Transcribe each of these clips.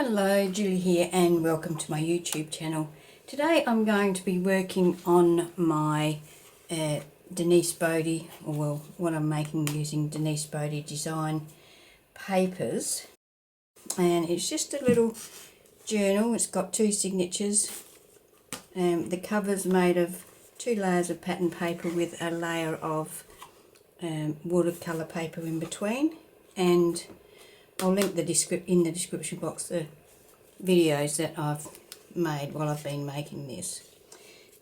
Hello, Julie here and welcome to my YouTube channel. Today I'm going to be working on my Denise Boddey, or well, what I'm making using Denise Boddey Design papers. And it's just a little journal. It's got two signatures. The cover's made of 2 layers of pattern paper with a layer of watercolour paper in between, and I'll link in the description box the videos that I've made while I've been making this.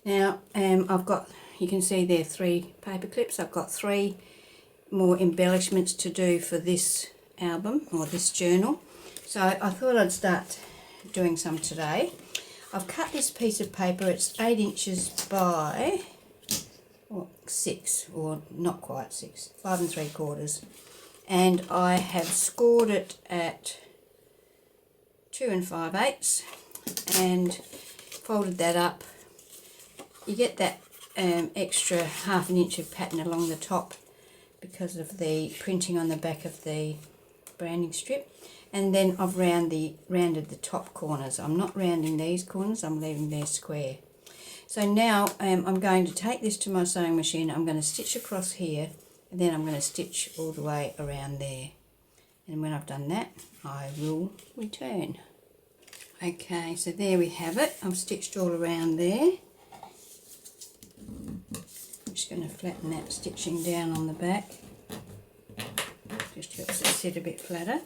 Now I've got, you can see there, 3 paper clips. I've got 3 more embellishments to do for this album or this journal, so I thought I'd start doing some today. I've cut this piece of paper. It's 8 inches by 6, or not quite 6, 5 3/4. And I have scored it at 2 5/8 and folded that up. You get that extra 1/2 inch of pattern along the top because of the printing on the back of the branding strip. And then I've rounded the top corners. I'm not rounding these corners, I'm leaving them square. So now I'm going to take this to my sewing machine. I'm going to stitch across here, and then I'm going to stitch all the way around there. And when I've done that, I will return. Okay, so there we have it. I've stitched all around there. I'm just going to flatten that stitching down on the back. Just helps it sit a bit flatter.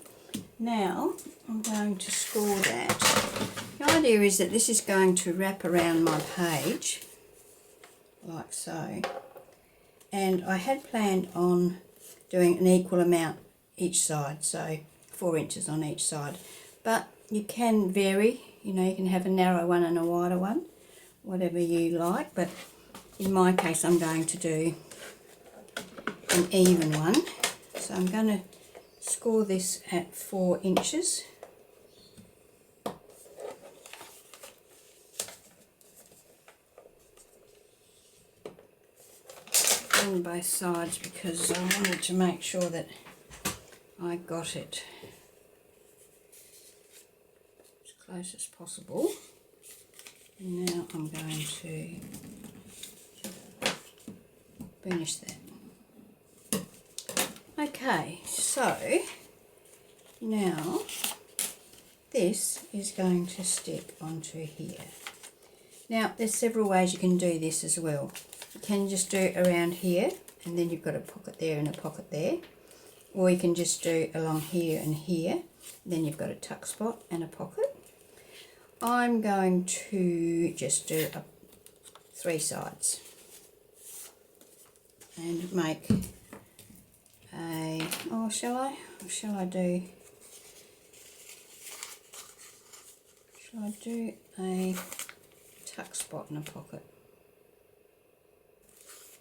Now I'm going to score that. The idea is that this is going to wrap around my page, like so. And I had planned on doing an equal amount each side, so 4 inches on each side. But you can vary, you know, you can have a narrow one and a wider one, whatever you like. But in my case, I'm going to do an even one. So I'm going to score this at 4 inches. On both sides, because I wanted to make sure that I got it as close as possible. And now I'm going to finish that. Okay, so now this is going to stick onto here. Now there's several ways you can do this as well. You can just do it around here, and then you've got a pocket there and a pocket there. Or you can just do along here and here, then you've got a tuck spot and a pocket. I'm going to just do 3 sides and make a, oh, shall I do a tuck spot and a pocket?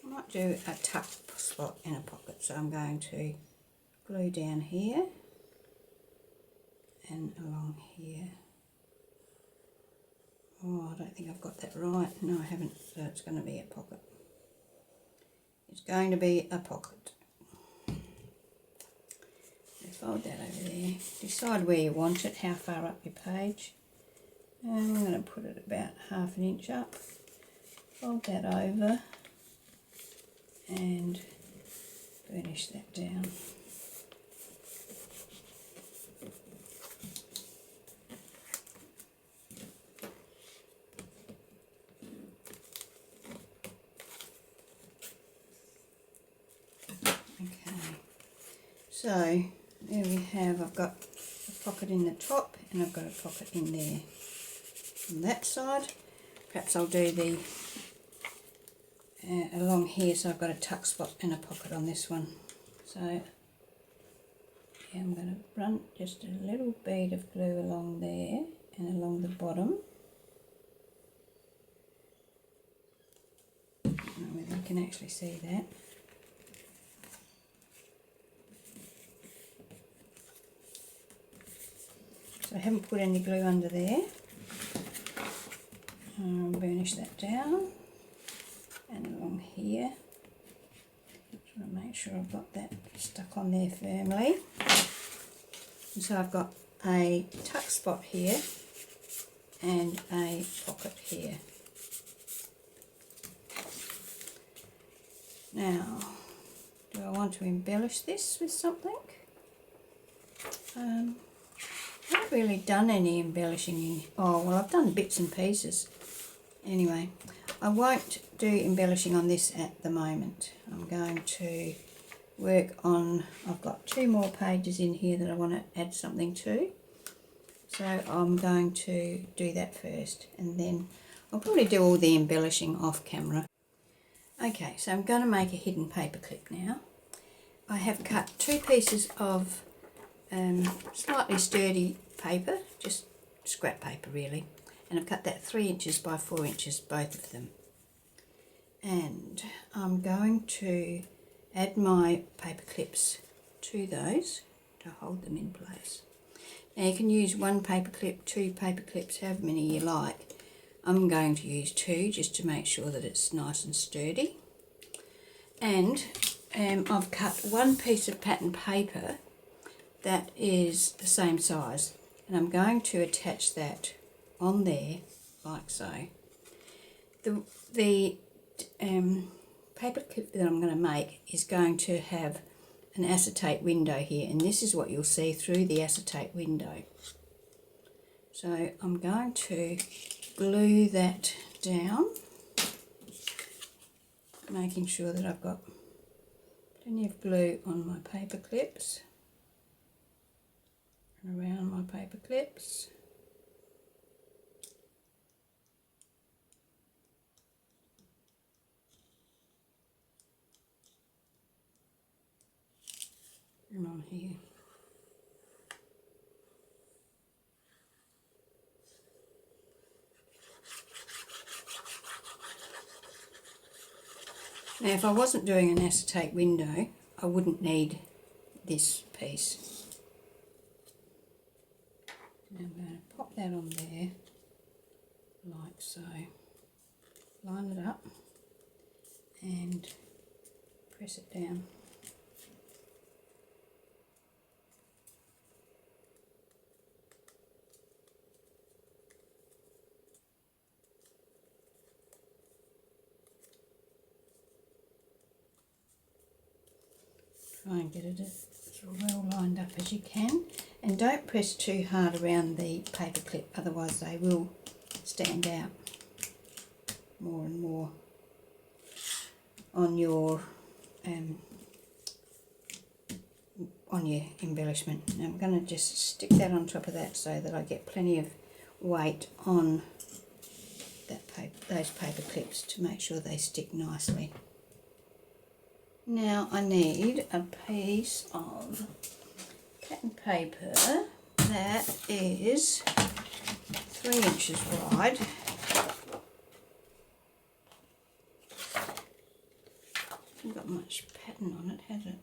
I might do a tuck spot in a pocket, so I'm going to glue down here and along here. Oh, I don't think I've got that right. No, I haven't. So it's going to be a pocket. It's going to be a pocket. So fold that over there. Decide where you want it, how far up your page. And I'm going to put it about 1/2 inch up. Fold that over and burnish that down. Okay, so there we have, I've got a pocket in the top and I've got a pocket in there on that side. Perhaps I'll do the along here, so I've got a tuck spot and a pocket on this one. So yeah, I'm going to run just a little bead of glue along there and along the bottom. I don't know whether you can actually see that. So I haven't put any glue under there. I'll burnish that down. And along here, just want to make sure I've got that stuck on there firmly. And so I've got a tuck spot here and a pocket here. Now, do I want to embellish this with something? I haven't really done any embellishing in, oh well, I've done bits and pieces. Anyway, I won't do embellishing on this at the moment. I'm going to work on, I've got 2 more pages in here that I want to add something to. So I'm going to do that first, and then I'll probably do all the embellishing off camera. Okay, so I'm going to make a hidden paper clip now. I have cut 2 pieces of slightly sturdy paper, just scrap paper really, and I've cut that 3 inches by 4 inches, both of them. And I'm going to add my paper clips to those to hold them in place. Now you can use 1 paper clip, 2 paper clips, however many you like. I'm going to use 2 just to make sure that it's nice and sturdy. And I've cut 1 piece of pattern paper that is the same size, and I'm going to attach that on there like so. The paper clip that I'm going to make is going to have an acetate window here, and this is what you'll see through the acetate window. So I'm going to glue that down, making sure that I've got plenty of glue on my paper clips and around my paper clips. And on here. Now if I wasn't doing an acetate window, I wouldn't need this piece. Now I'm going to pop that on there like so. Line it up and press it down. Try and get it as well lined up as you can, and don't press too hard around the paper clip, otherwise they will stand out more and more on your embellishment. Now I'm going to just stick that on top of that so that I get plenty of weight on that paper, those paper clips, to make sure they stick nicely. Now I need a piece of pattern paper that is 3 inches wide. Hasn't got much pattern on it, has it?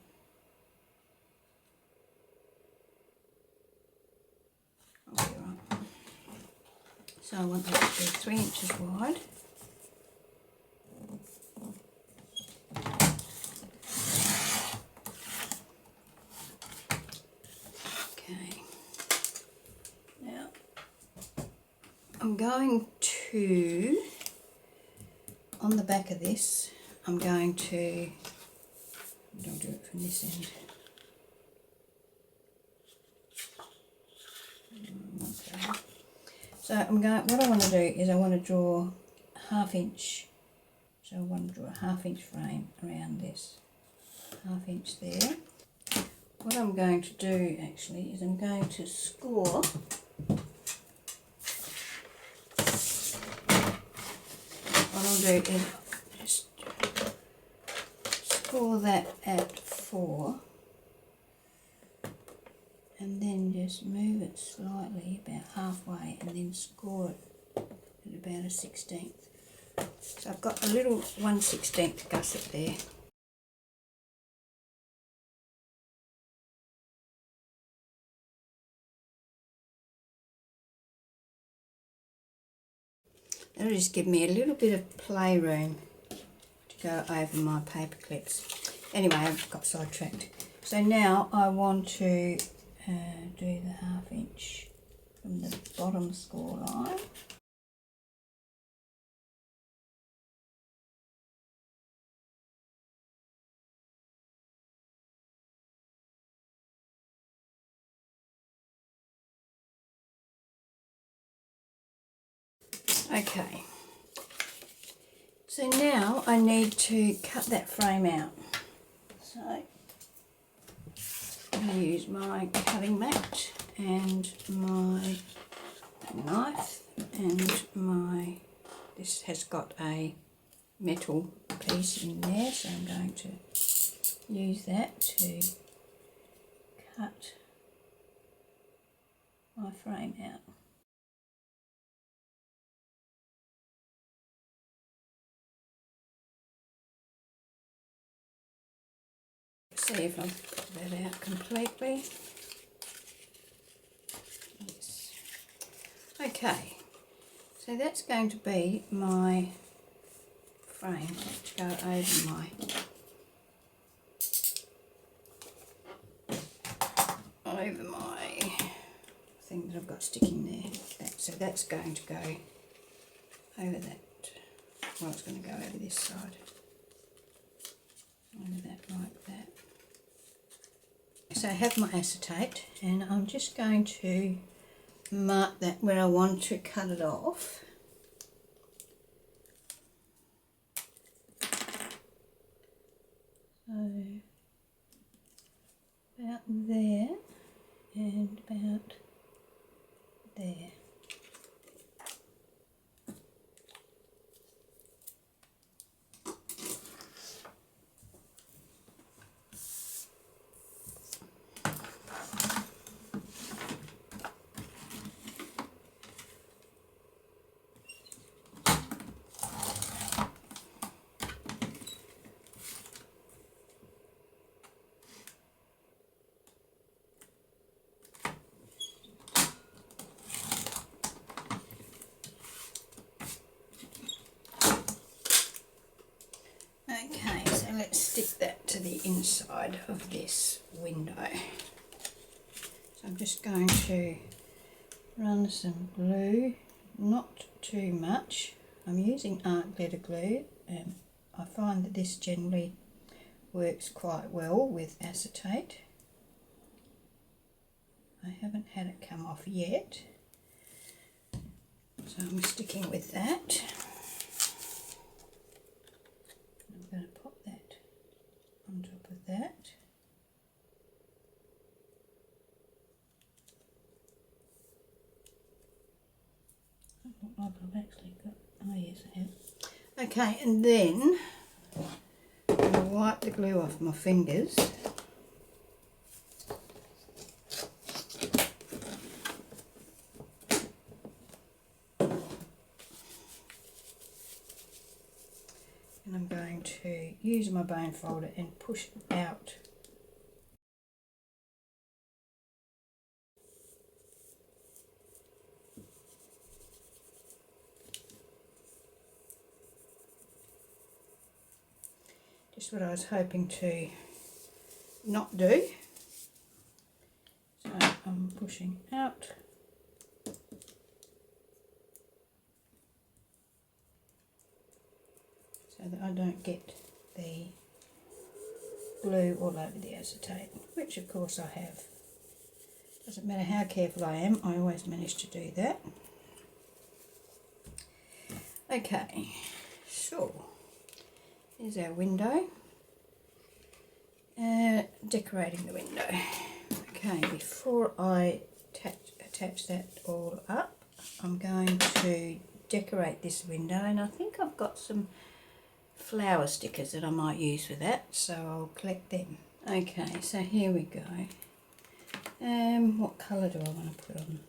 I'll be right. So I want that to be 3 inches wide. I'm going to, on the back of this, I'm going to, don't do it from this end. Okay. So I'm going, what I want to do is I want to draw ½ inch, so I want to draw a ½ inch frame around this, ½ inch there. What I'm going to do actually is I'm going to score what I'll do is just score that at 4 and then just move it slightly about halfway and then score it at about a 1/16. So I've got a little 1/16 gusset there. That'll just give me a little bit of playroom to go over my paper clips. Anyway, I've got sidetracked. So now I want to do the 1/2 inch from the bottom score line. Okay, so now I need to cut that frame out. So I'm going to use my cutting mat and my knife, and this has got a metal piece in there, so I'm going to use that to cut my frame out. See if I've got that out completely. Yes. Okay, so that's going to be my frame. Let's go over my thing that I've got sticking there. So that's going to go over that. Well, it's going to go over this side. Over that, like that. So I have my acetate, and I'm just going to mark that where I want to cut it off. So about there and about there. Okay, so let's stick that to the inside of this window. So I'm just going to run some glue, not too much. I'm using art glitter glue. I find that this generally works quite well with acetate. I haven't had it come off yet, so I'm sticking with that. I'm going to pop that on top of that. Doesn't look like I've actually got, oh yes I have. Okay, and then I'm going to wipe the glue off my fingers. And I'm going to use my bone folder and push it out. Just what I was hoping to not do. So I'm pushing out. So that I don't get the glue all over the acetate, which of course I have. Doesn't matter how careful I am, I always manage to do that. Okay, so here's our window. Decorating the window. Okay, before I attach that all up, I'm going to decorate this window, and I think I've got some flower stickers that I might use for that, so I'll collect them. Okay, so here we go. What colour do I want to put on?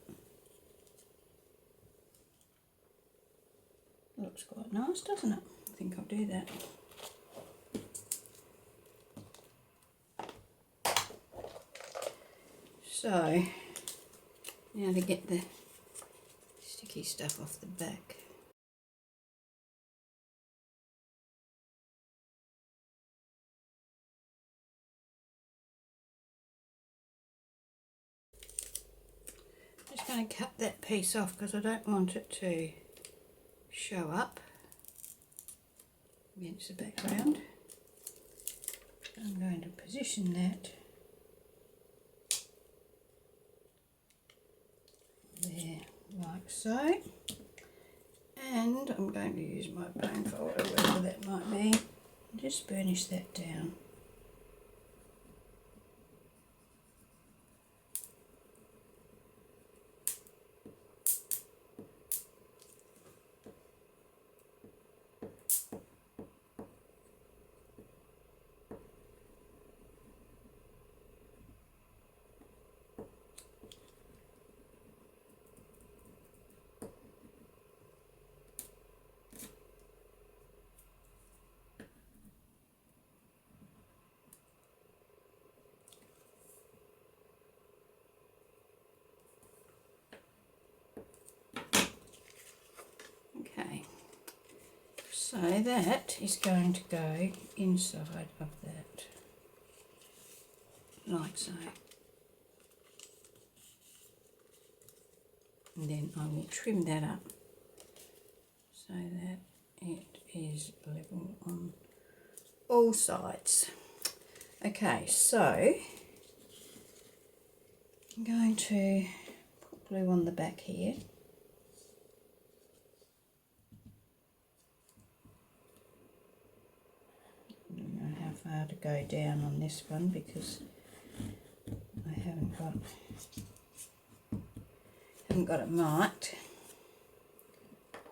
Looks quite nice, doesn't it? I think I'll do that. So, now to get the sticky stuff off the back. just going to cut that piece off because I don't want it to show up against the background. I'm going to position that there like so, and I'm going to use my bone folder, whatever that might be, and just burnish that down. Okay, so that is going to go inside of that, like so. And then I will trim that up so that it is level on all sides. Okay, so I'm going to put glue on the back here. I don't know how far to go down on this one because I haven't got it marked.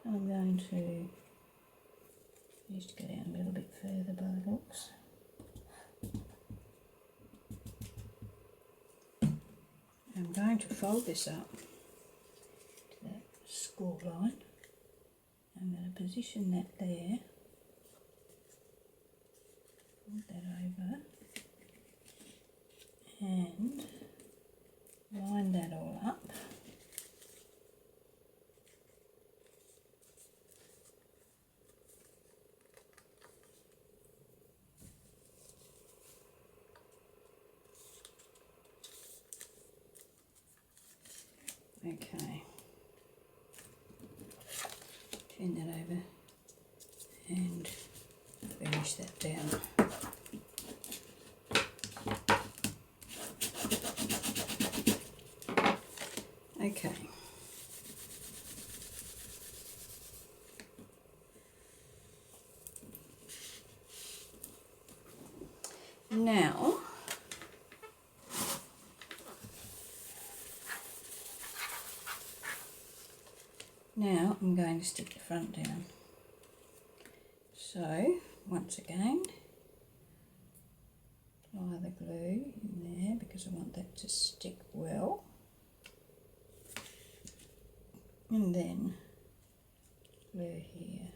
I'm going to just go down a little bit further by the looks. I'm going to fold this up to that score line. I'm going to position that there, fold that over, and line that all up. Okay, turn that over and finish that down. Okay. Now I'm going to stick the front down. So once again, apply the glue in there because I want that to stick well. And then glue here.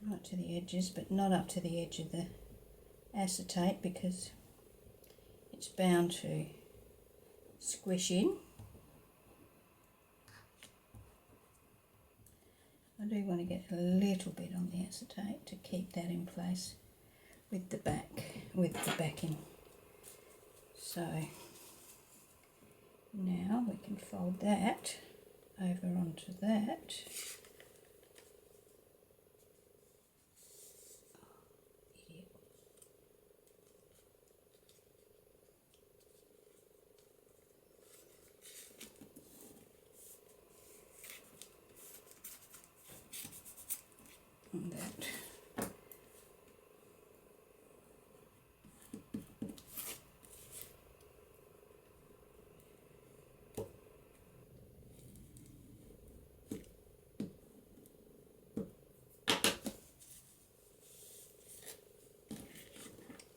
Right to the edges, but not up to the edge of the acetate because it's bound to squish in. I do want to get a little bit on the acetate to keep that in place with the backing. So now we can fold that over onto that. And that.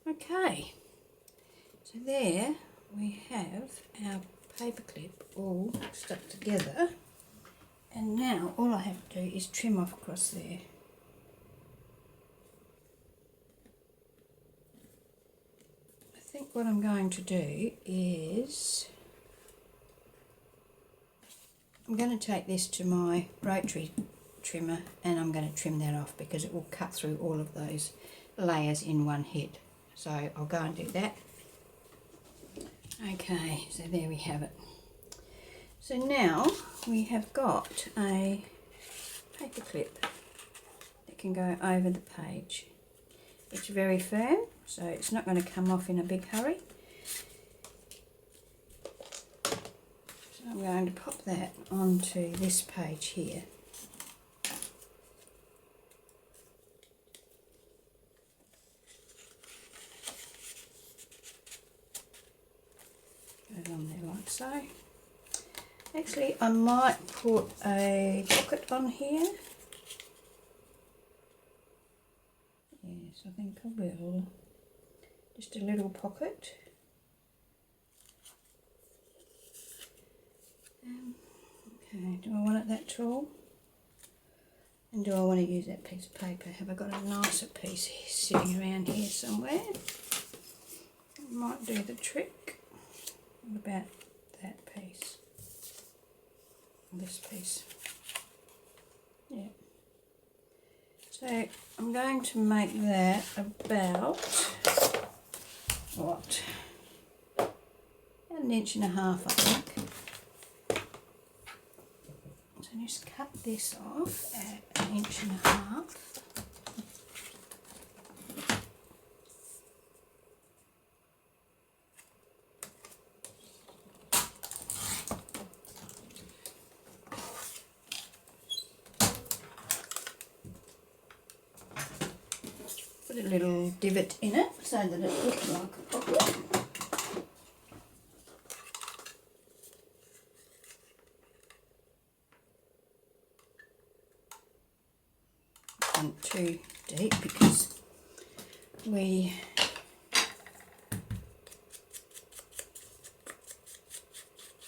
Okay, so there we have our paperclip all stuck together, and now all I have to do is trim off across there. I think what I'm going to do is I'm going to take this to my rotary trimmer and I'm going to trim that off because it will cut through all of those layers in one hit. So I'll go and do that. Okay, so there we have it. So now we have got a paper clip that can go over the page. It's very firm, so it's not going to come off in a big hurry. So I'm going to pop that onto this page here. Goes on there like so. Actually, I might put a pocket on here. Yes, I think I will. Just a little pocket. Okay, do I want it that tall? And do I want to use that piece of paper? Have I got a nicer piece sitting around here somewhere? It might do the trick. What about that piece? This piece. Yeah. So I'm going to make that about, what? About 1.5 inches, I think. So just cut this off at 1.5 inches. Put a little divot in it so that it looks like a pocket. Not too deep because we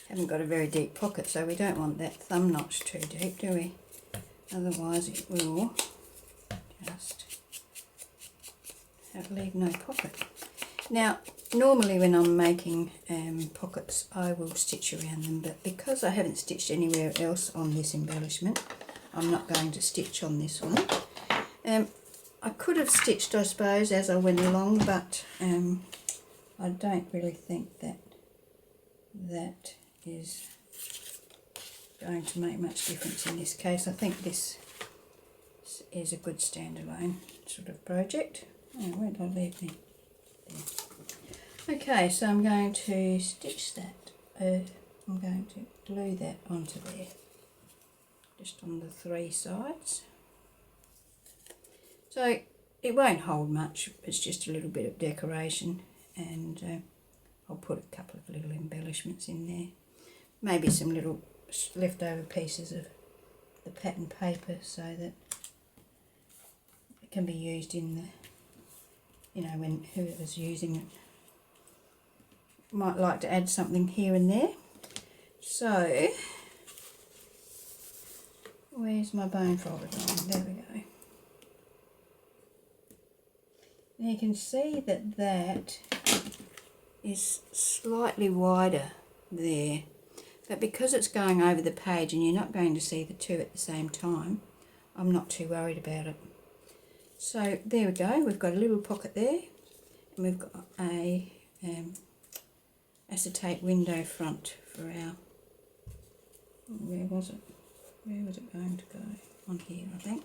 haven't got a very deep pocket, so we don't want that thumb notch too deep, do we? Otherwise it will just leave no pocket. Now normally when I'm making pockets I will stitch around them, but because I haven't stitched anywhere else on this embellishment, I'm not going to stitch on this one. I could have stitched, I suppose, as I went along, but I don't really think that that is going to make much difference in this case. I think this is a good standalone sort of project. Oh, where did I leave me? There. Okay, so I'm going to stitch that. I'm going to glue that onto there, just on the 3 sides. So it won't hold much, it's just a little bit of decoration, and I'll put a couple of little embellishments in there. Maybe some little leftover pieces of the pattern paper so that it can be used in the, you know, when whoever's using it might like to add something here and there. So where's my bone folder gone? There we go. Now you can see that that is slightly wider there, but because it's going over the page and you're not going to see the two at the same time, I'm not too worried about it. So there we go, we've got a little pocket there, and we've got a acetate window front for our, where was it going to go? On here, I think.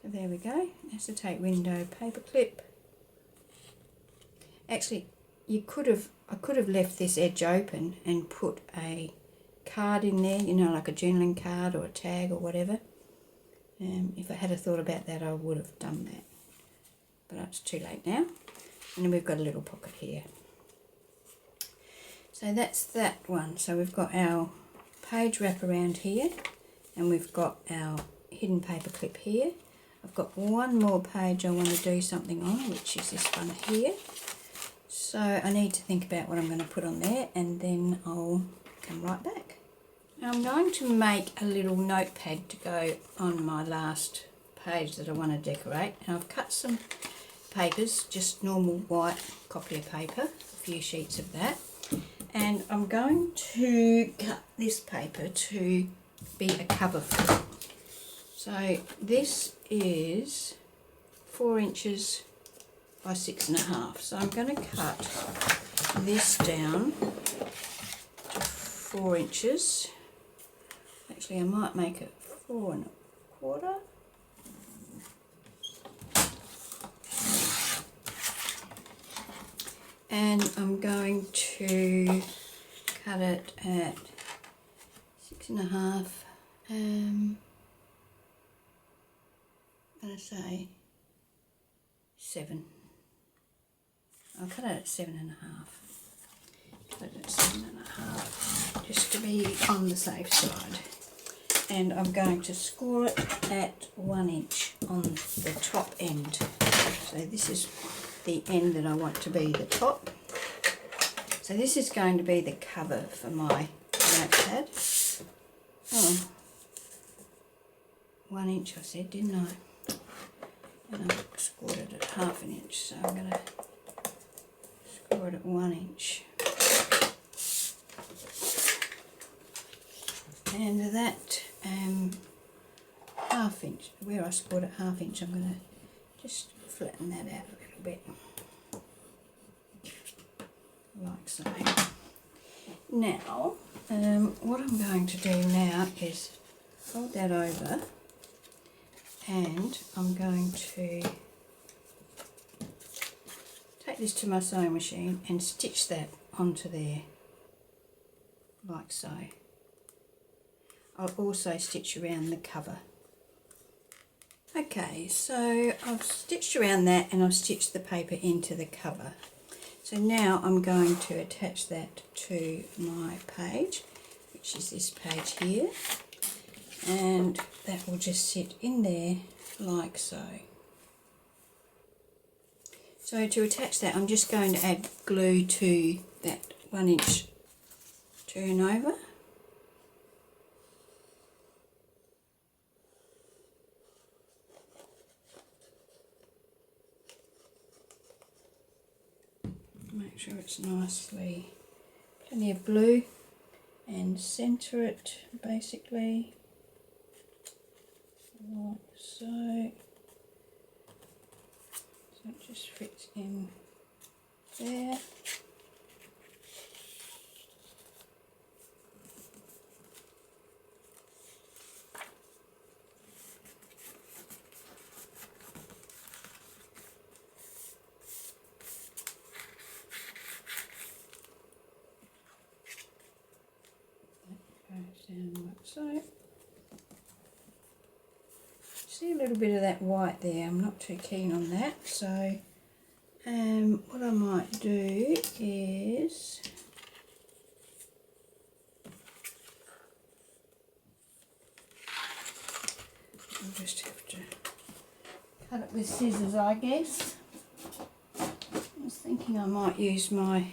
So there we go, acetate window paper clip. Actually, I could have left this edge open and put a card in there, you know, like a journaling card or a tag or whatever. If I had thought about that, I would have done that, but it's too late now. And then we've got a little pocket here. So that's that one. So we've got our page wrap around here, and we've got our hidden paper clip here. I've got one more page I want to do something on, which is this one here. So I need to think about what I'm going to put on there, and then I'll come right back. Now I'm going to make a little notepad to go on my last page that I want to decorate. And I've cut some papers, just normal white copier paper, a few sheets of that. And I'm going to cut this paper to be a cover for it. So this is 4 inches by 6.5. So I'm going to cut this down to 4 inches. Actually, I might make it 4.25. And I'm going to cut it at 6.5. I'm going to say 7. I'll cut it at 7.5. Cut it at 7.5, just to be on the safe side. And I'm going to score it at 1 inch on the top end. So this is the end that I want to be the top. So this is going to be the cover for my notepad. Oh, 1 inch I said, didn't I? And I scored it at 1/2 inch, so I'm going to score it at 1 inch. And that 1/2 inch, where I scored at 1/2 inch, I'm going to just flatten that out a little bit, like so. Now, what I'm going to do now is fold that over, and I'm going to take this to my sewing machine and stitch that onto there, like so. I'll also stitch around the cover. Okay, so I've stitched around that and I've stitched the paper into the cover. So now I'm going to attach that to my page, which is this page here, and that will just sit in there like so. So to attach that, I'm just going to add glue to that 1 inch turnover. Make sure it's nicely, plenty of glue, and centre it basically like so. So it just fits in there. Down like so. See a little bit of that white there, I'm not too keen on that, so what I might do is I'll just have to cut it with scissors, I guess. I was thinking I might use my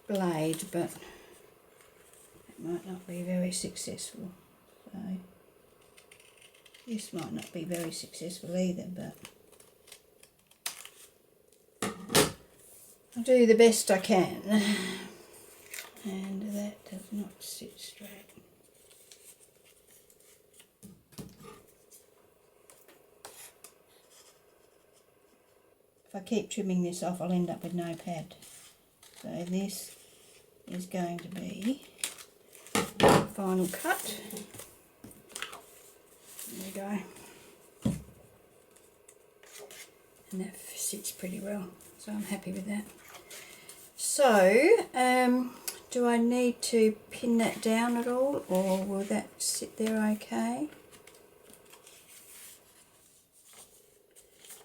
blade, but might not be very successful, so this might not be very successful either, but I'll do the best I can. And that does not sit straight. If I keep trimming this off, I'll end up with no pad. So this is going to be final cut. There we go. And that sits pretty well, so I'm happy with that. So, do I need to pin that down at all, or will that sit there okay?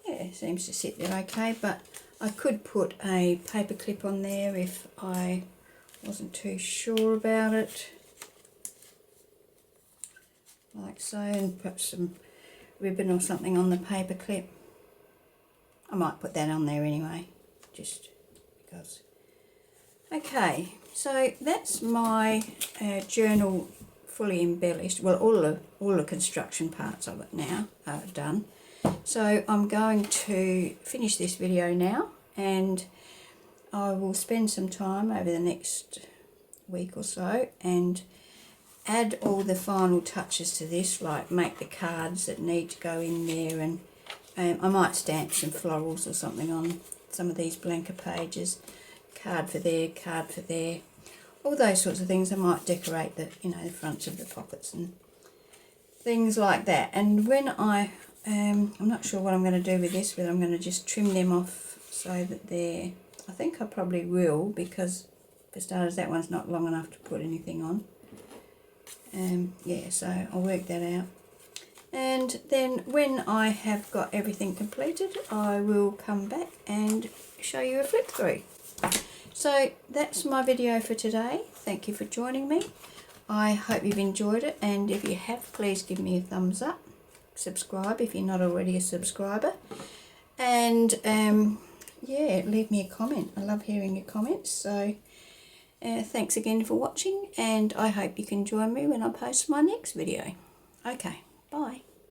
Yeah, it seems to sit there okay, but I could put a paper clip on there if I wasn't too sure about it. Like so, and put some ribbon or something on the paper clip. I might put that on there anyway, just because. Okay, so that's my journal fully embellished. Well, all the construction parts of it now are done. So I'm going to finish this video now, and I will spend some time over the next week or so and add all the final touches to this, like make the cards that need to go in there, and I might stamp some florals or something on some of these blanker pages. Card for there, card for there. All those sorts of things. I might decorate the, you know, the fronts of the pockets and things like that. And when I'm not sure what I'm going to do with this, whether I'm going to just trim them off so that they're, I think I probably will, because for starters that one's not long enough to put anything on. Yeah, so I'll work that out. And then when I have got everything completed, I will come back and show you a flip through. So that's my video for today. Thank you for joining me. I hope you've enjoyed it, and if you have, please give me a thumbs up. Subscribe if you're not already a subscriber. And yeah, leave me a comment. I love hearing your comments. So thanks again for watching, and I hope you can join me when I post my next video. Okay, bye.